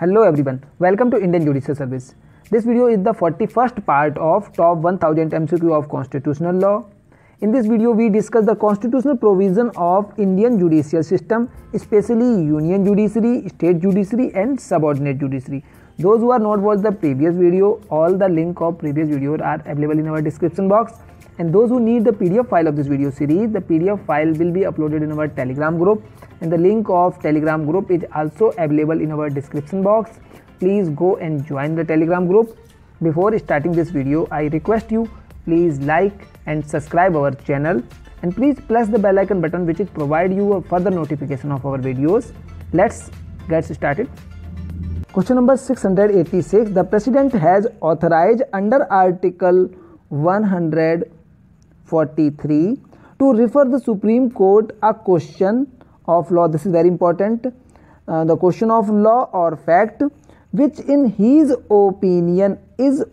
Hello everyone, welcome to Indian Judicial Service. This video is the 41st part of Top 1000 MCQ of Constitutional Law. In this video, we discuss the constitutional provision of Indian judicial system, especially Union Judiciary, State Judiciary and Subordinate Judiciary. Those who are not watched the previous video, all the link of previous videos are available in our description box. And those who need the PDF file of this video series, the PDF file will be uploaded in our Telegram group. And the link of Telegram group is also available in our description box. Please go and join the Telegram group. Before starting this video, I request you, please like and subscribe our channel. And please press the bell icon button which is provide you a further notification of our videos. Let's get started. Question number 686. The President has authorized under Article 143 to refer the Supreme Court a question of law. This is very important. The question of law or fact which in his opinion is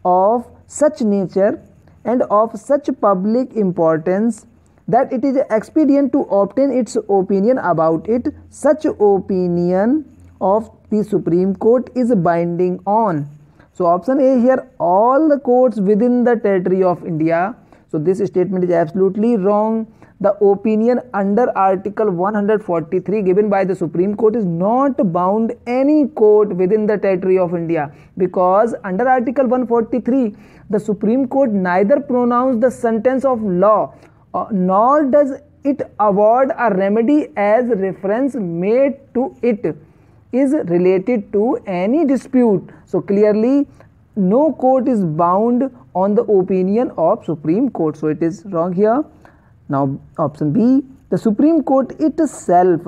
of such nature and of such public importance that it is expedient to obtain its opinion about it. Such opinion of the Supreme Court is binding on. So option A here, all the courts within the territory of India. So this statement is absolutely wrong. The opinion under Article 143 given by the Supreme Court is not bound any court within the territory of India, because under Article 143 the Supreme Court neither pronounced the sentence of law nor does it award a remedy as reference made to it is related to any dispute. So clearly no court is bound on the opinion of Supreme Court. So it is wrong here. Now option B, the Supreme Court itself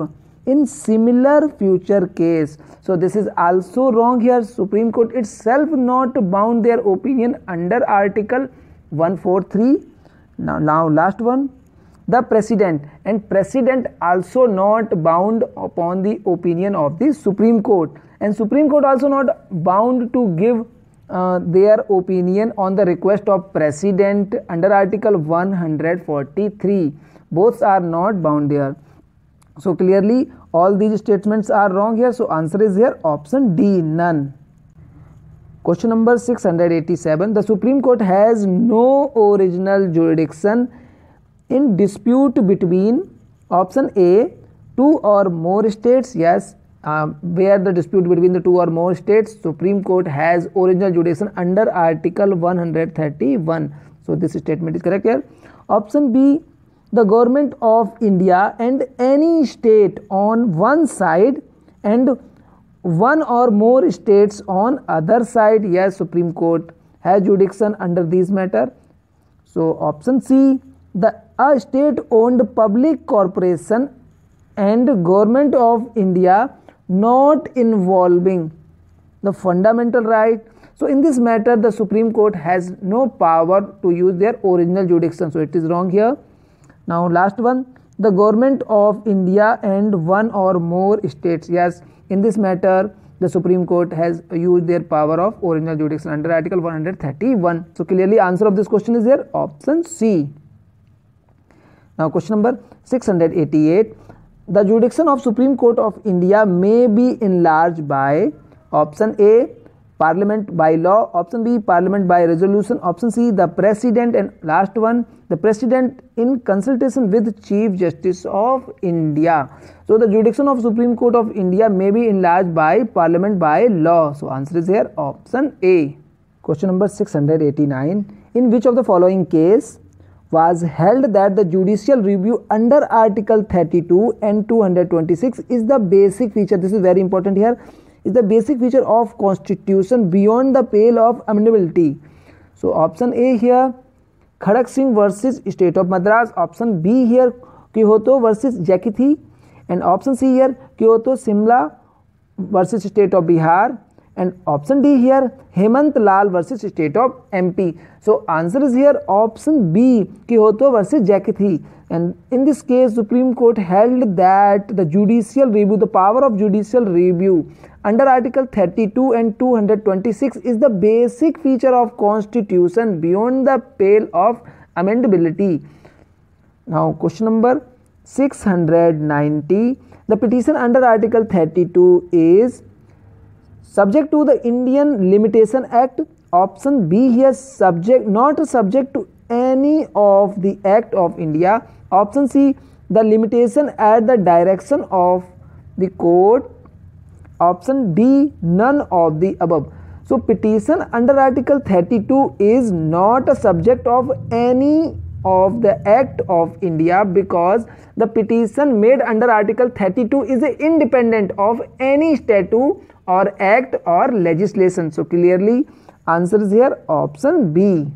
in similar future case. So this is also wrong here. Supreme Court itself not bound their opinion under Article 143. Now last one, the President, and President also not bound upon the opinion of the Supreme Court, and Supreme Court also not bound to give their opinion on the request of President under Article 143. Both are not bound there. So clearly all these statements are wrong here. So answer is here option D, none. Question number 687. The Supreme Court has no original jurisdiction in dispute between option A, two or more states. Yes, where the dispute between the two or more states, Supreme Court has original jurisdiction under Article 131. So this statement is correct here. Option B, the government of India and any state on one side and one or more states on other side. Yes, Supreme Court has jurisdiction under this matter. So option C, a state owned public corporation and government of India not involving the fundamental right. So in this matter the Supreme Court has no power to use their original jurisdiction. So it is wrong here. Now last one, the government of India and one or more states. Yes, in this matter the Supreme Court has used their power of original jurisdiction under Article 131. So clearly answer of this question is there option C. Now question number 688. The jurisdiction of Supreme Court of India may be enlarged by option A, Parliament by law, option B, Parliament by resolution, option C, the President, and last one, the President in consultation with Chief Justice of India. So the jurisdiction of Supreme Court of India may be enlarged by Parliament by law. So answer is here option A. Question number 689. In which of the following case was held that the judicial review under Article 32 and 226 is the basic feature, this is very important here, is the basic feature of Constitution beyond the pale of amendability. So option A here, Khadak Singh versus State of Madras, option B here, Kyoto versus Jakethy, and option C here, Kyoto Simla versus State of Bihar, and option D here, Hemant Lal versus State of MP. So answer is here option B, Kyoto versus Jakethy. And in this case Supreme Court held that the judicial review, the power of judicial review under Article 32 and 226 is the basic feature of Constitution beyond the pale of amendability. Now question number 690. The petition under Article 32 is subject to the Indian Limitation Act. Option B here, subject, not subject to any of the Act of India. Option C, the limitation at the direction of the court. Option D, none of the above. So petition under Article 32 is not a subject of any of the Act of India, because the petition made under Article 32 is independent of any statute or act or legislation. So clearly answer is here option B.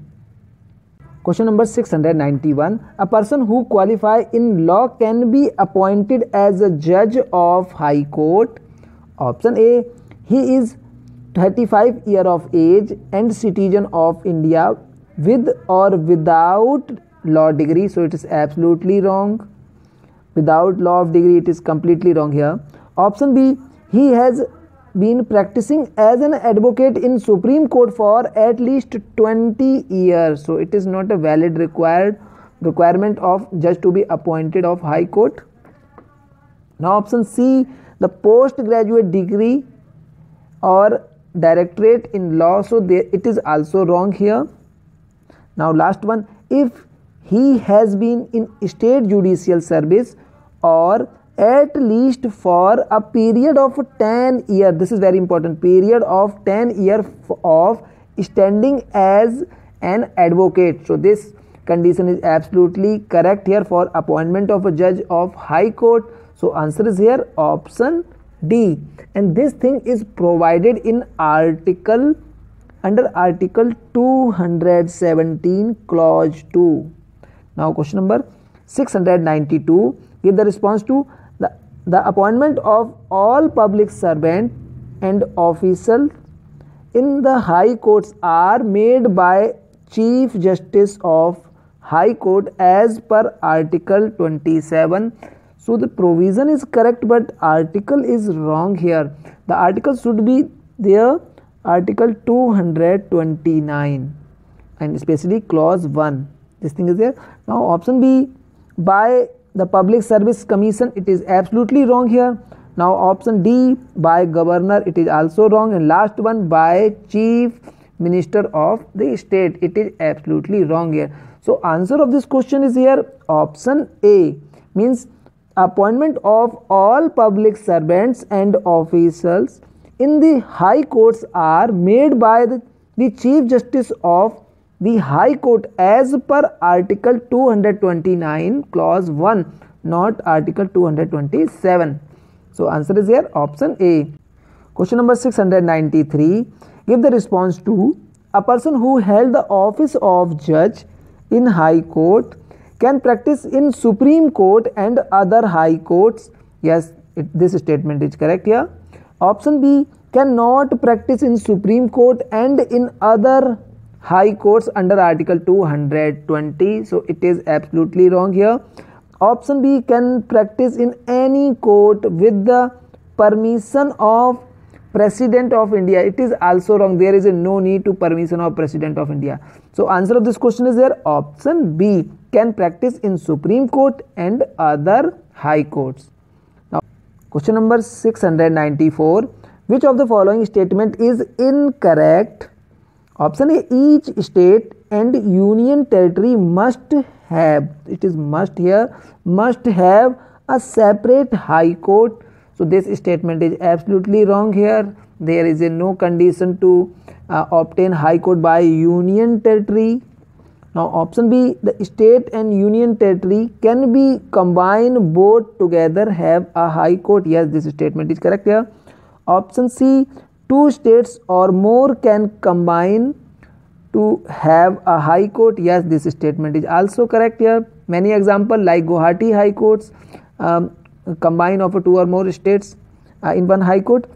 Question number 691. A person who qualify in law can be appointed as a judge of High Court. Option A, he is 35 years of age and citizen of India with or without law degree. So it is absolutely wrong. Without law of degree, it is completely wrong here. Option B, he has been practicing as an advocate in Supreme Court for at least 20 years. So it is not a valid requirement of judge to be appointed of High Court. Now option C, the postgraduate degree or directorate in law. So it is also wrong here. Now last one, if he has been in state judicial service or at least for a period of 10 years, this is very important, period of 10 years of standing as an advocate. So this condition is absolutely correct here for appointment of a judge of High Court. So answer is here option D, and this thing is provided in under Article 217 clause 2. Now question number 692, give the response to the appointment of all public servant and officials in the High Courts are made by Chief Justice of High Court as per Article 27. So the provision is correct, but article is wrong here. The article should be there, Article 229 and especially clause 1. This thing is there. Now option B, by the Public Service Commission, it is absolutely wrong here. Now option D, by governor, it is also wrong, and last one, by Chief Minister of the state, it is absolutely wrong here. So answer of this question is here option A, means appointment of all public servants and officials in the High Courts are made by the Chief Justice of the High Court as per Article 229 clause 1, not Article 227. So answer is here option A. Question number 693, give the response to a person who held the office of judge in High Court can practice in Supreme Court and other High Courts. Yes, this statement is correct here. Option B, cannot practice in Supreme Court and in other High Courts under Article 220. So it is absolutely wrong here. Option B, can practice in any court with the permission of President of India. It is also wrong. There is no need to permission of President of India. So answer of this question is there option B, can practice in Supreme Court and other High Courts. Now question number 694, which of the following statement is incorrect? Option A, each state and union territory must have, it is must here, must have a separate High Court. So this statement is absolutely wrong here. There is no condition to obtain High Court by union territory. Now option B, the state and union territory can be combined both together have a High Court. Yes, this statement is correct here. Option C, two states or more can combine to have a High Court. Yes, this statement is also correct here. Many examples like Guwahati High Courts, combine of two or more states in one High Court.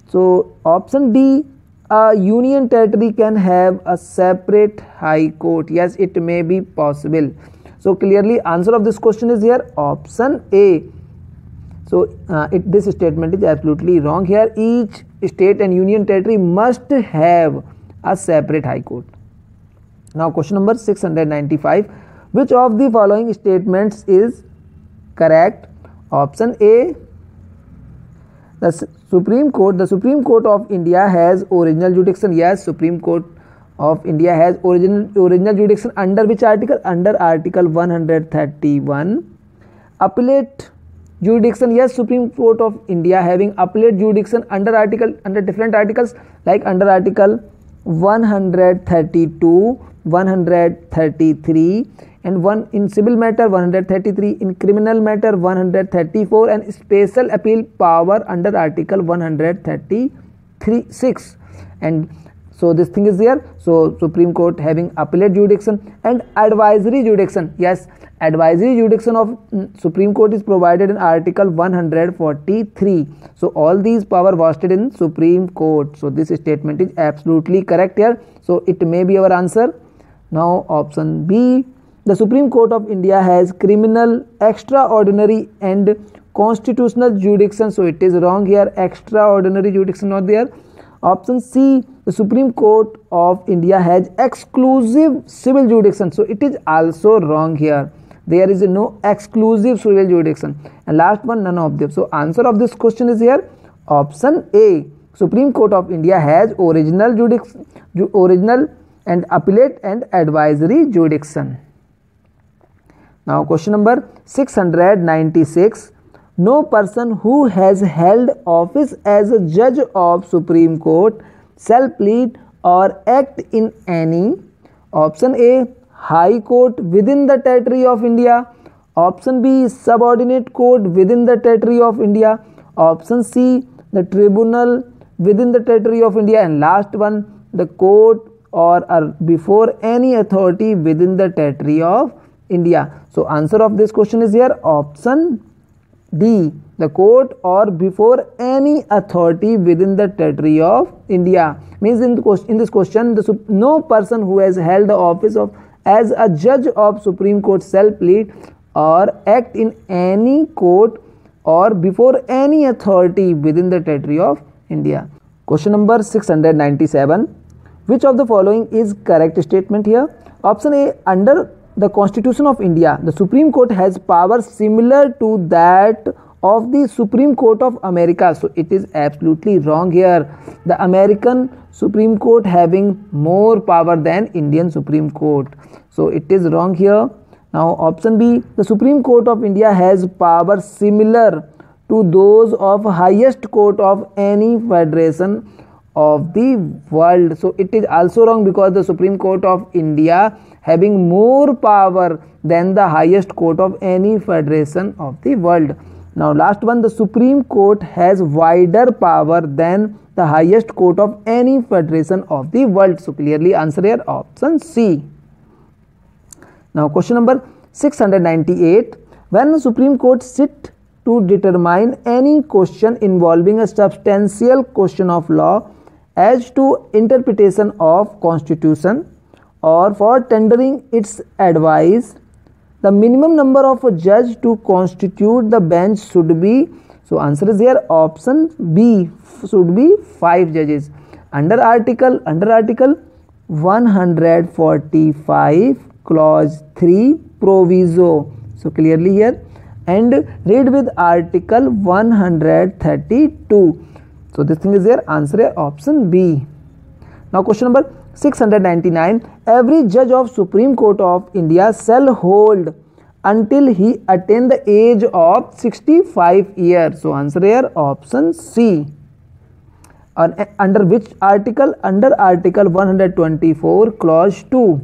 So option D, a union territory can have a separate High Court. Yes, it may be possible. So clearly answer of this question is here option A. So this statement is absolutely wrong here. Each state and union territory must have a separate High Court. Now question number 695, which of the following statements is correct? Option A, Supreme Court, the Supreme Court of India has original jurisdiction. Yes, Supreme Court of India has original jurisdiction under which article? Under Article 131. Appellate jurisdiction. Yes, Supreme Court of India having appellate jurisdiction under different articles, like under Article 132, 133, and one in civil matter 133, in criminal matter 134, and special appeal power under Article 136. And so this thing is there. So Supreme Court having appellate jurisdiction and advisory jurisdiction. Yes, advisory jurisdiction of Supreme Court is provided in Article 143. So all these power vested in Supreme Court. So this statement is absolutely correct here. So it may be our answer. Now option B, the Supreme Court of India has criminal, extraordinary and constitutional jurisdiction. So it is wrong here. Extraordinary jurisdiction not there. Option C, the Supreme Court of India has exclusive civil jurisdiction. So it is also wrong here. There is no exclusive civil jurisdiction. And last one, none of them. So answer of this question is here option A. Supreme Court of India has original jurisdiction, original and appellate and advisory jurisdiction. Now question number 696. No person who has held office as a judge of Supreme Court shall plead or act in any, option A, High Court within the territory of India, option B, subordinate court within the territory of India, option C, the tribunal within the territory of India, and last one, the court or before any authority within the territory of India. So answer of this question is here option D, the court or before any authority within the territory of India. Means in this question, no person who has held the office of as a judge of Supreme Court shall plead or act in any court or before any authority within the territory of India. Question number 697. Which of the following is correct statement here? Option A, under the Constitution of India, the Supreme Court has powers similar to that of the Supreme Court of America. So it is absolutely wrong here. The American Supreme Court having more power than Indian Supreme Court. So it is wrong here. Now option B, the Supreme Court of India has powers similar to those of highest court of any federation of the world. So it is also wrong because the Supreme Court of India having more power than the highest court of any federation of the world. Now last one, the Supreme Court has wider power than the highest court of any federation of the world. So clearly answer here option C. Now question number 698. When the Supreme Court sit to determine any question involving a substantial question of law as to interpretation of Constitution or for tendering its advice, the minimum number of a judge to constitute the bench should be, so answer is here option B, should be 5 judges. Under article 145 clause 3 proviso. So clearly here, and read with article 132. So this thing is here, answer here option B. Now question number 699. Every judge of Supreme Court of India shall hold until he attain the age of 65 years. So answer here option C. Under which article? Under article 124 clause 2.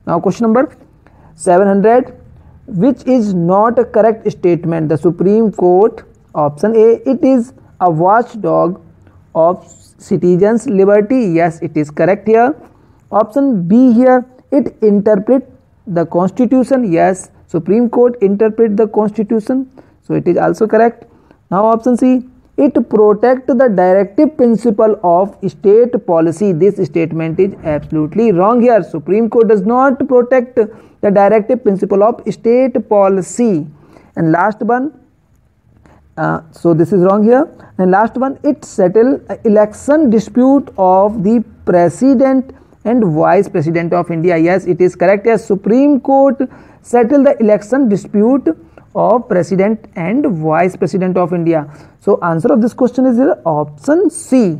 Now question number 700. Which is not a correct statement? The Supreme Court, option A, it is a watchdog of citizens' liberty. Yes, it is correct here. Option B here, it interpret the Constitution. Yes, Supreme Court interpret the Constitution. So it is also correct. Now option C, it protect the directive principle of state policy. This statement is absolutely wrong here. Supreme Court does not protect the directive principle of state policy. And last one, so this is wrong here. And last one, it settle election dispute of the president and vice president of India. Yes, it is correct. Yes, Supreme Court settle the election dispute of President and Vice President of India? So answer of this question is option C.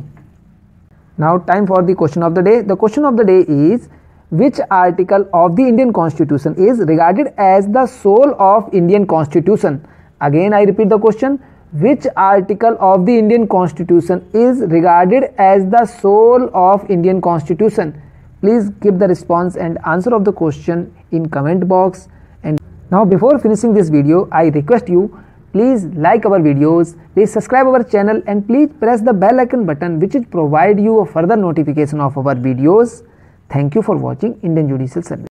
Now time for the question of the day. The question of the day is, which article of the Indian Constitution is regarded as the soul of Indian Constitution? Again I repeat the question, which article of the Indian Constitution is regarded as the soul of Indian Constitution? Please give the response and answer of the question in comment box. And now before finishing this video, I request you, please like our videos, please subscribe our channel, and please press the bell icon button which will provide you a further notification of our videos. Thank you for watching Indian Judicial Service.